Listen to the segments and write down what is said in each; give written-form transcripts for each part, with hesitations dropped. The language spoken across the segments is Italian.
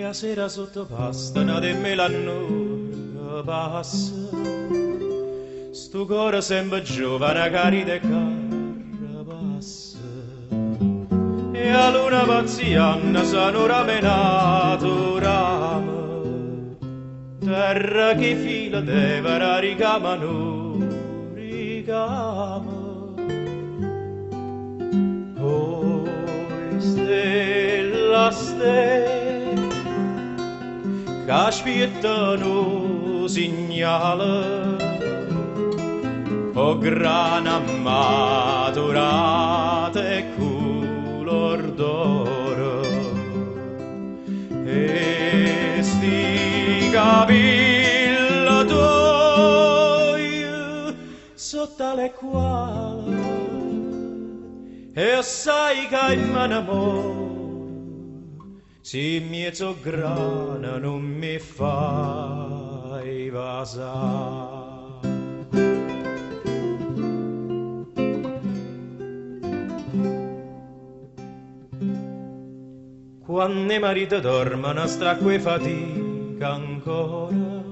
a sera sotto pastana de melanno passa, sto cuore sempre giovane cari de carapassa, e a luna pazziana sono ramenato rame, terra che fila deve ricamano, ricama. Stella, stella, che aspettano segnale, o grana maturata e color d'oro, e sti capelli tuoi sotto le quali e sai che in m'annamoro, se mezzo grana non mi fai vasare. Quando i mariti dormono stracco e fatica ancora,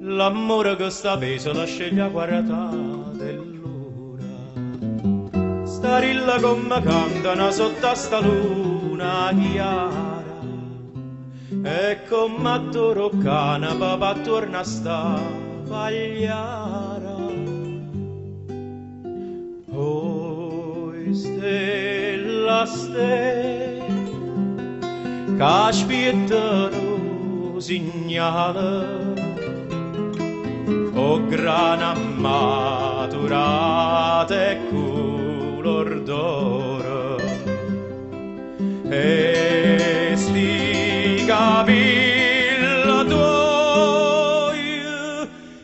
l'amore che sta peso la sceglie a guardare. Starilla come cantano sotto sta luna chiara, e come a Toroccana papà torna a sta pagliara. Poi stella, stella, che aspettano segnale, o grana maturata e color d'oro, e sti capelli tuoi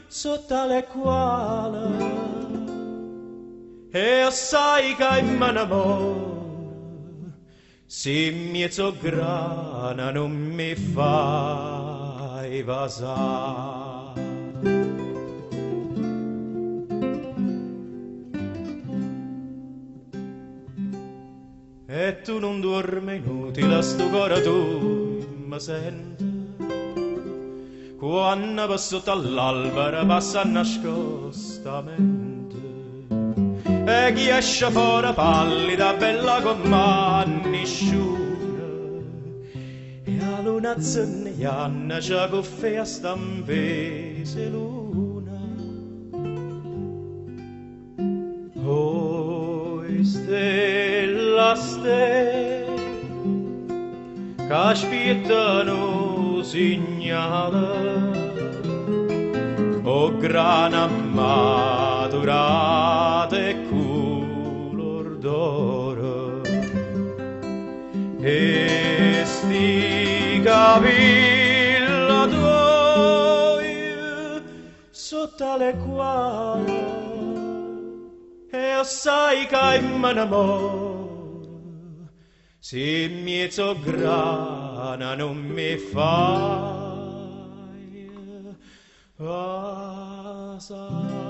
sotto le quali e sai che in m'annamoro, se mezzo grana non mi fai vasare. E tu non dormi inutile, sto cuore tu mi senti, quando va sotto all'albero passa nascostamente, e chi esce fuori pallida, bella come nessuno, e a luna zenneiana c'è cuffia stampese luna. Oi stella, stella, che aspettano segnale, o grana maturata e color d'oro, e sti capelli tuoi sotto le quali e sai che in m'annamoro, se mezzo grana non mi fai vasare.